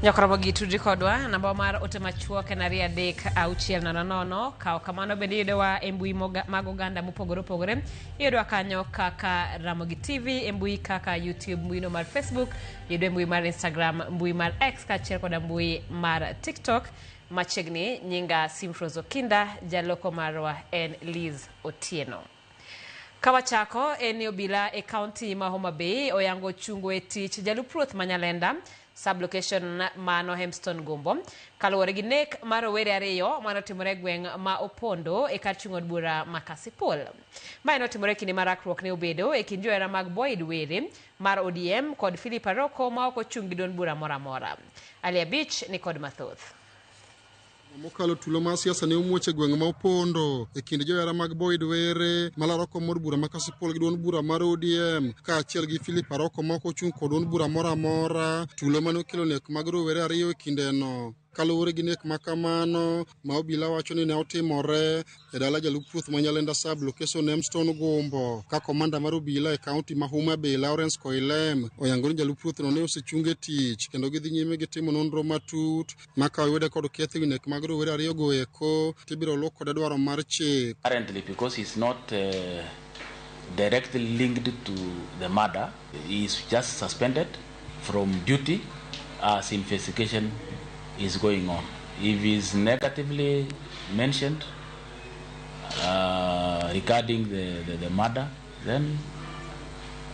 Ramogi tudri kodwa namba mar ote machuok en 3-6-9 kao kamano bende yudowa e mbui mag oganda mopogore opogore. Yudowa kanyo kaka Ramogi TV, mbui kaka YouTube, mbui no mar Facebook, yudo mbui mar Instagram, mbui mar X kaachiel koda mbui mar TikTok. Machiegni nyinga Simfrozo Kinda, jaloko marwa en Liz Otieno. Kawachako en obila e kaunti ma Homa Bay oyango chungo e tich Jalup ruoth ma Nyalenda sublocation mano Hemston Gombo kaluwore gi nek mar rawere ariyo manotimore gweng' ma Opondo e kar chung od bura ma Kasipul. Mae notimore kinde mar rakruok ne obedo e kind johera mag Boyd Were mar ODM kod Philip Aroko ma ok ochung gi duond bura moro amora. Alia Beach ni kod mathoth. Mokalo tulo mar siasa ne omuoche gweng' ma Opondo e kind johera mag Boyd Were malaroko mor bura ma Kasipul gi duond bura mar ODM kaachiel gi Philip Aroko ma ok ochung kod duond bura moro amora. Tulo mane okelo nek mag rowere ariyo e kindeno kaluwore gi nek makamano ma obila wacho ni ne otimore e dala Jalup ruoth ma Nyalenda sublocation Hemston Gombo ka komanda mar obila e kaunti ma Homa Bay Lawrence Koilem oyango ni Jalup ruoth no ne osechunge tich kendo gidhi nyime gi timo nonro matut maka oyude kod ketho wi nek mag rowere ariyo go eko tibiro luok kod dwaro mar chik. Currently, because he's not directly linked to the murder, he is just suspended from duty as investigation is going on. If he is negatively mentioned regarding the murder, then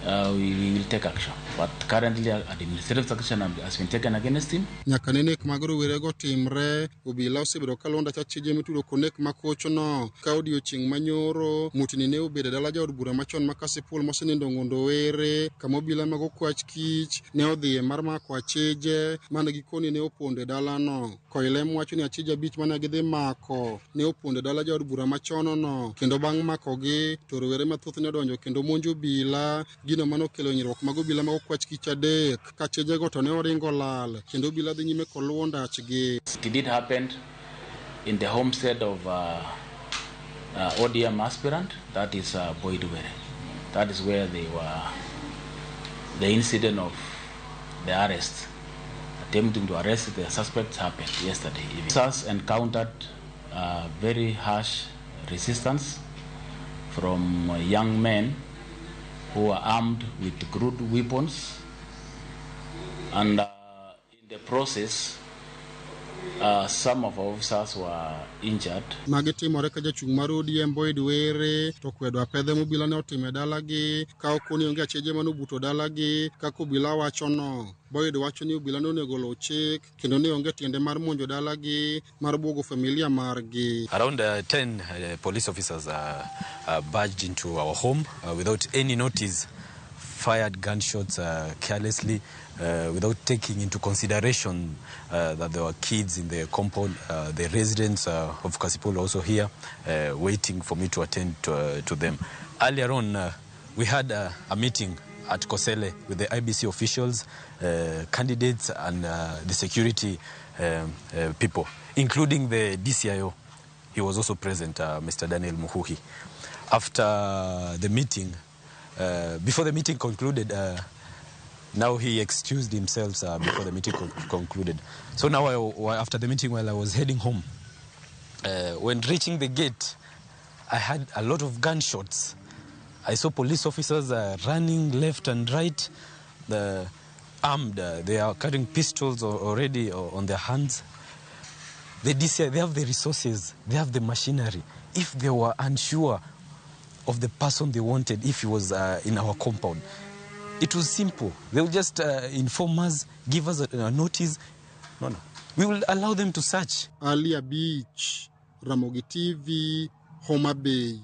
we will take action. But currently, administrative action has been taken against him. Nyaka ne nek mag rowere go timre, obila osebedo kalonda chachije mitudo konek makochono ka odiochieng' manyoro mutini ne obedo dala jaod bura machon ma Kasipul mosenindo Ng'ondo Were kama obila mag okwach kich ne odhiye mar mako achije mane gikoni ne opondo e dalano. Koilem wacho ni achije abich mane gidhi mako ne opondo e dala jaod bura machonono kendo bang' makogi to rowere mathoth ne odonjo kendo monjo obila. Gino mano kelo nyirruok mag obila mag okwach kich adek ka achijego to ne oringo lal kendo obila dhi nyime koluwo ndachgi. It did happen in the homestead of ODM aspirant, that is Boyd Were. That is where the incident of the arrest, attempting to arrest the suspects, happened yesterday. SAS encountered very harsh resistance from young men who are armed with crude weapons, and in the process some of our officers were injured. Magitimore ka jachung' mar ODM Boyd Were to kwedo apedhe mobila ne otime dalagi ka okoni onge achije mane obuto dalagi kaka obila wachono. Boyd wacho ni obila ne onego oluw chik kendo ne onge tiende mar monjo dalagi mar buogo familia margi. Around 10 police officers barged into our home without any notice, fired gunshots carelessly, without taking into consideration that there were kids in the compound. The residents of Kasipul also here waiting for me to attend to them. Earlier on, we had a meeting at Kosele with the IBC officials, candidates and the security people, including the DCIO. He was also present, Mr. Daniel Muhuhi. After the meeting, before the meeting concluded, now he excused himself before the meeting concluded. So now, after the meeting, while I was heading home, when reaching the gate, I had a lot of gunshots. I saw police officers running left and right, armed. They are carrying pistols already on their hands. The DCI, they have the resources, they have the machinery. If they were unsure of the person they wanted, if he was in our compound, it was simple. They will just inform us, give us a notice. No. We will allow them to search. Alia Beach, Ramogi TV, Homa Bay.